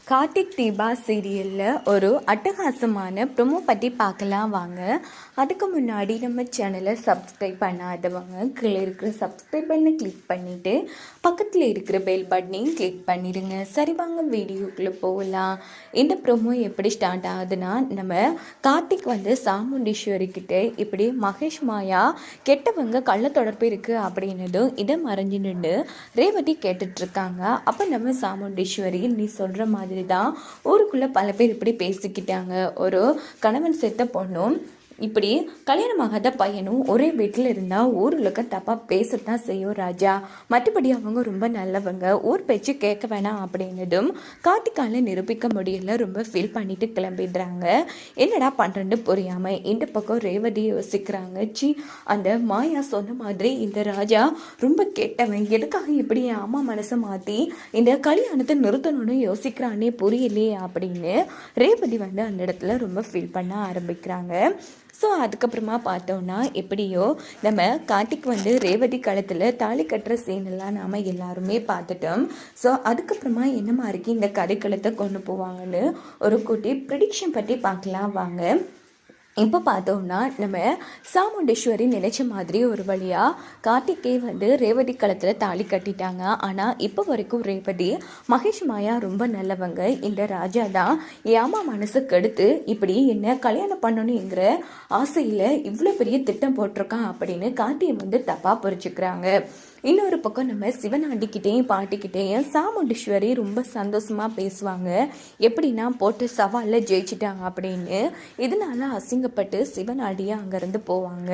கார்த்திக் தீபா சீரியலில் ஒரு அட்டகாசமான ப்ரொமோ பற்றி பார்க்கலாம் வாங்க. அதுக்கு முன்னாடி நம்ம சேனலை சப்ஸ்கிரைப் பண்ணாதவங்க கீழே இருக்கிற சப்ஸ்கிரைப் பண்ணி கிளிக் பண்ணிவிட்டு பக்கத்தில் இருக்கிற பெல் பட்டனையும் கிளிக் பண்ணிடுங்க. சரி வாங்க வீடியோக்குள்ளே போகலாம். இந்த ப்ரொமோ எப்படி ஸ்டார்ட் ஆகுதுன்னா, நம்ம கார்த்திக் சாமுண்டீஸ்வரி கிட்டே இப்படி மகேஷ் மாயா கெட்டவங்க கள்ள தொடர்பு இருக்குது அப்படின்னதும் இதை மறைஞ்சு நின்று ரேவதி கேட்டுட்ருக்காங்க. அப்போ நம்ம சாமுண்டீஸ்வரி நீ சொல்கிற மாதிரி தான் ஊருக்குள்ளே பல பேர் இப்படி பேசிக்கிட்டாங்க. ஒரு கணவன் செத்த பொண்ணும் இப்படி கல்யாணமாகாத பையனும் ஒரே வீட்டில் இருந்தால் ஊருலக்க தப்பாக பேசத்தான் செய்யும் ராஜா. மற்றபடி அவங்க ரொம்ப நல்லவங்க, ஊர் பேச்சு கேட்க வேணாம் அப்படின்னதும் கார்த்திகால நிரூபிக்க முடியல. ரொம்ப ஃபீல் பண்ணிட்டு கிளம்பிடுறாங்க. என்னடா பண்ணுறேன்னு புரியாமல் இந்த பக்கம் ரேவதி யோசிக்கிறாங்க. அந்த மாயா சொன்ன மாதிரி இந்த ராஜா ரொம்ப கெட்டவன், எதுக்காக இப்படி அம்மா மனசை மாற்றி இந்த கல்யாணத்தை நிறுத்தணும்னு யோசிக்கிறானே புரியலையே அப்படின்னு ரேவதி அந்த இடத்துல ரொம்ப ஃபீல் பண்ண ஆரம்பிக்கிறாங்க. ஸோ அதுக்கப்புறமா பார்த்தோன்னா எப்படியோ நம்ம கார்த்திக் ரேவதி காலத்தில் தாலி கட்டுற சீனெல்லாம் நாம் எல்லாருமே பார்த்துட்டோம். ஸோ அதுக்கப்புறமா என்ன மாதிரி இந்த கதைக்களத்தை கொண்டு போவாங்கன்னு ஒரு குட்டி ப்ரிடிக்ஷன் பற்றி பார்க்கலாம் வாங்க. இப்போ பார்த்தோம்னா நம்ம சாமுண்டீஸ்வரி நினைச்ச மாதிரி ஒரு வழியாக கார்த்திகே ரேவதி களத்தில் தாலி கட்டிட்டாங்க. ஆனால் இப்போ வரைக்கும் ரேவதி மகேஷ் மாயா ரொம்ப நல்லவங்க, இந்த ராஜா தான் ஏமா மனசு கெடுத்து இப்படி என்ன கல்யாணம் பண்ணணுங்கிற ஆசையில் இவ்வளோ பெரிய திட்டம் போட்டிருக்கான் அப்படின்னு கார்த்தியை தப்பாக புரிச்சுக்கிறாங்க. இன்னொரு பக்கம் நம்ம சிவனாண்டிக்கிட்டேயும் பாட்டிக்கிட்டேயும் சாமுண்டீஸ்வரி ரொம்ப சந்தோஷமாக பேசுவாங்க. எப்படின்னா போட்டு சவாலில் ஜெயிச்சிட்டாங்க அப்படின்னு. இதனால அசிங்கப்பட்டு சிவனாண்டியை அங்கேருந்து போவாங்க.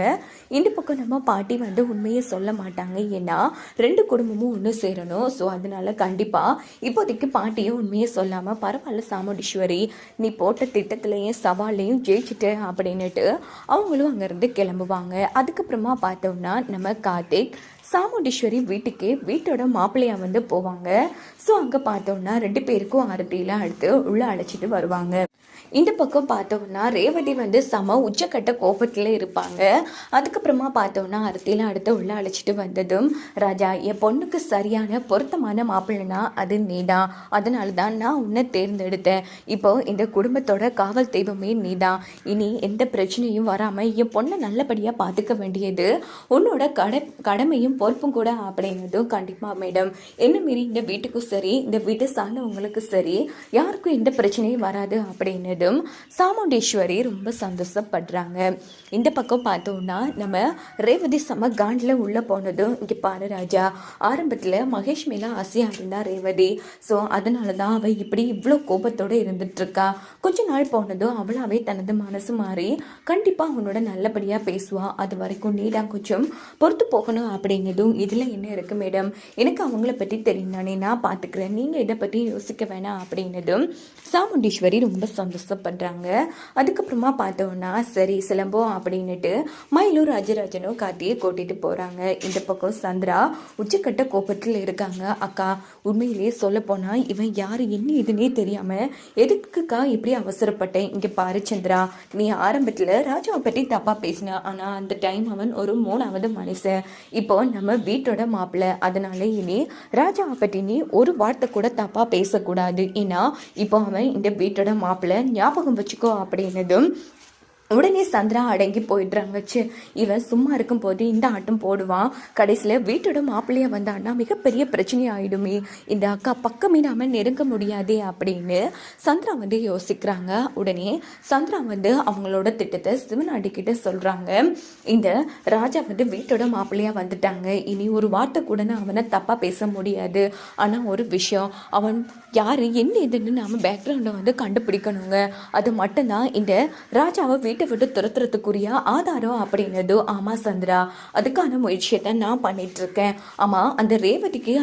இந்த பக்கம் நம்ம பாட்டி உண்மையை சொல்ல மாட்டாங்க, ஏன்னா ரெண்டு குடும்பமும் ஒன்று சேரணும். ஸோ அதனால கண்டிப்பாக இப்போதைக்கு பாட்டியும் உண்மையை சொல்லாமல் பரவாயில்ல சாமுண்டீஸ்வரி நீ போட்ட திட்டத்துலேயும் சவாலையும் ஜெயிச்சிட்டு அப்படின்னுட்டு அவங்களும் அங்கேருந்து கிளம்புவாங்க. அதுக்கப்புறமா பார்த்தோம்னா நம்ம கார்த்திக் சாமுண்டீஸ்வரி வீட்டோட மாப்பிள்ளையா போவாங்க. ஸோ அங்கே பார்த்தோம்னா ரெண்டு பேருக்கும் ஆரத்தியெல்லாம் அடுத்து உள்ளே அழைச்சிட்டு வருவாங்க. இந்த பக்கம் பார்த்தோம்னா ரேவதி செம உச்சக்கட்ட கோபத்தில் இருப்பாங்க. அதுக்கப்புறமா பார்த்தோம்னா ஆரத்தியெல்லாம் அடுத்து உள்ளே அழைச்சிட்டு வந்ததும், ராஜா என் பொண்ணுக்கு சரியான பொருத்தமான மாப்பிள்ளைனா அது நீதான், அதனால தான் நான் உன்னை தேர்ந்தெடுத்தேன். இப்போ இந்த குடும்பத்தோட காவல் தெய்வமே நீதான். இனி எந்த பிரச்சனையும் வராமல் என் பொண்ணை நல்லபடியாக பார்த்துக்க வேண்டியது உன்னோட கடமையும் பொறுப்பும் கூட அப்படின்னதும், கண்டிப்பாக மேடம் என்ன மீறி இந்த வீட்டுக்கும் சரி இந்த வீட்டை சார்ந்தவங்களுக்கு சரி யாருக்கும் எந்த பிரச்சனையும் வராது அப்படின்னதும் சாமுண்டீஸ்வரி ரொம்ப சந்தோஷப்படுறாங்க. இந்த பக்கம் பார்த்தோம்னா நம்ம ரேவதி செம காண்டில் உள்ளே போனதும், இங்கே பாரு ராஜா ஆரம்பத்தில் மகேஷ் மேலே ஆசையாக இருந்தா ரேவதி. ஸோ அதனால தான் அவள் இப்படி இவ்வளோ கோபத்தோடு இருந்துட்டுருக்கா. கொஞ்ச நாள் போனதும் அவளாவே தனது மனசு மாறி கண்டிப்பாக அவனோட நல்லபடியாக பேசுவா. அது வரைக்கும் நீ தான் கொஞ்சம் பொறுத்து போகணும் அப்படிங்கிறதும், இதில் என்ன இருக்குது மேடம், எனக்கு அவங்கள பற்றி தெரியும் தானே, நான் பார்த்துக்கிறேன், நீங்கள் இதை பற்றி யோசிக்க வேணாம் அப்படின்னதும் சாமுண்டீஸ்வரி ரொம்ப சந்தோஷப்படுறாங்க. அதுக்கப்புறமா பார்த்தோன்னா சரி சிலம்பம் அப்படின்னுட்டு மயிலும் ராஜராஜனும் கார்த்தியை கூட்டிகிட்டு போகிறாங்க. இந்த பக்கம் சந்திரா உச்சக்கட்ட கோபத்தில் இருக்காங்க. அக்கா உண்மையிலேயே சொல்ல போனால் இவன் யார் என்ன இதுன்னே தெரியாமல் எதுக்குக்கா இப்படி அவசரப்பட்டேன். இங்கே பாரு சந்திரா, நீ ஆரம்பத்தில் ராஜாவை பற்றி தப்பாக பேசினா, ஆனால் அந்த டைம் அவன் ஒரு 3வது மனுஷன், இப்போ நம்ம வீட்டோட மாப்பிள்ளை, அதனால இனி ராஜாவை பற்றி நீ ஒரு வார்த்தை கூட தப்பாக பேசக்கூடாது. ஏன்னா இப்போ அவன் இந்த வீட்டோட மாப்பிள்ளை, ஞாபகம் வச்சுக்கோ அப்படின்னதும் உடனே சந்திரா அடங்கி போயிடுறாங்க. இவன் சும்மா இருக்கும் போது இந்த ஆட்டம் போடுவான், கடைசியில் வீட்டோட மாப்பிள்ளையா வந்தான்னா மிகப்பெரிய பிரச்சனை ஆகிடுமே, இந்த அக்கா பக்கமே நாம நெருங்க முடியாதே அப்படின்னு சந்திரா யோசிக்கிறாங்க. உடனே சந்திரா அவங்களோட திட்டத்தை சிவனாண்டிக்கிட்ட சொல்கிறாங்க. இந்த ராஜா வீட்டோட மாப்பிள்ளையா வந்துட்டாங்க, இனி ஒரு வார்த்தை கூட அவனை தப்பாக பேச முடியாது. ஆனால் ஒரு விஷயம், அவன் யார் என்ன எதுன்னு நாம பேக்ரவுண்டை கண்டுபிடிக்கணுங்க. அது மட்டும்தான் இந்த ராஜாவை வீட்டை விட்டு துரத்துறதுக்குரிய ஆதாரம் அப்படின்னது. ஆமா சந்திரா, அதுக்கான முயற்சியை தான் நான் பண்ணிட்டு இருக்கேன். ஆமா அந்த ரேவதிக்கு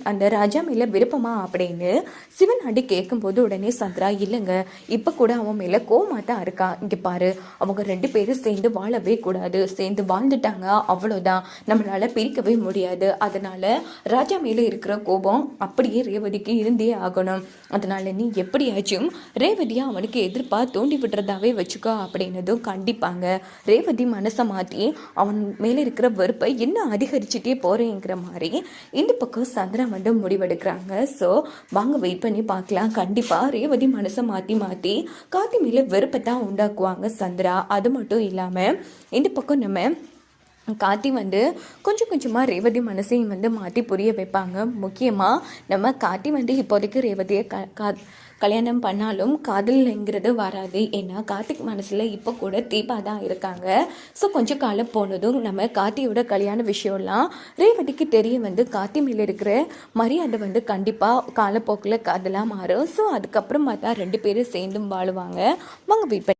அந்த ராஜா மேல விருப்பமா அப்படின்னு சிவனாண்டி கேட்கும்போது உடனே சந்திரா, இல்லைங்க இப்ப கூட அவன் மேல கோவமா தான் இருக்கா. இங்க பாரு, அவங்க ரெண்டு பேரும் சேர்ந்து வாழவே கூடாது, சேர்ந்து வாழ்ந்துட்டாங்க அவ்வளோதான், நம்மளால பிரிக்கவே முடியாது. அதனால ராஜா மேல இருக்கிற கோபம் அப்படியே ரேவதிக்கு இருந்தே ஆகணும். அதனால நீ எப்படியாச்சும் ரேவதியா அவனுக்கு எதிர்ப்பா தூண்டி விடுறதாவே வச்சுக்கோ அப்படின்னதும் கண்டிப்பாங்க ரேவதி மனசை மாற்றி அவன் மேலே இருக்கிற வெறுப்பை இன்னும் அதிகரிச்சுட்டே போகிறேங்கிற மாதிரி இந்த பக்கம் சந்திரா வந்து முடிவெடுக்கிறாங்க. ஸோ வாங்க வெயிட் பண்ணி பார்க்கலாம். கண்டிப்பாக ரேவதி மனசை மாற்றி கார்த்தி மேலே வெறுப்பை தான் உண்டாக்குவாங்க சந்திரா. அது மட்டும் இல்லாமல் இந்த பக்கம் நம்ம கார்த்தி வந்து கொஞ்சம் கொஞ்சமாக ரேவதி மனசையும் வந்து மாற்றி புரிய வைப்பாங்க. முக்கியமாக நம்ம கார்த்தி வந்து இப்போதைக்கு ரேவதியை கல்யாணம் பண்ணாலும் காதல்ங்கிறது வராது. ஏன்னா கார்த்திக் மனசில் இப்போ கூட தீபா தான் இருக்காங்க. ஸோ கொஞ்சம் காலம் போனதும் நம்ம கார்த்தியோட கல்யாண விஷயம்லாம் ரேவதிக்கு தெரிய வந்து கார்த்தி மேலே இருக்கிற மரியாதை வந்து கண்டிப்பாக காலப்போக்கில் காதலாக மாறும். ஸோ அதுக்கப்புறம் பார்த்தா 2 பேரும் சேர்ந்தும் வாழுவாங்க. வாங்க வெயிட் பண்ணி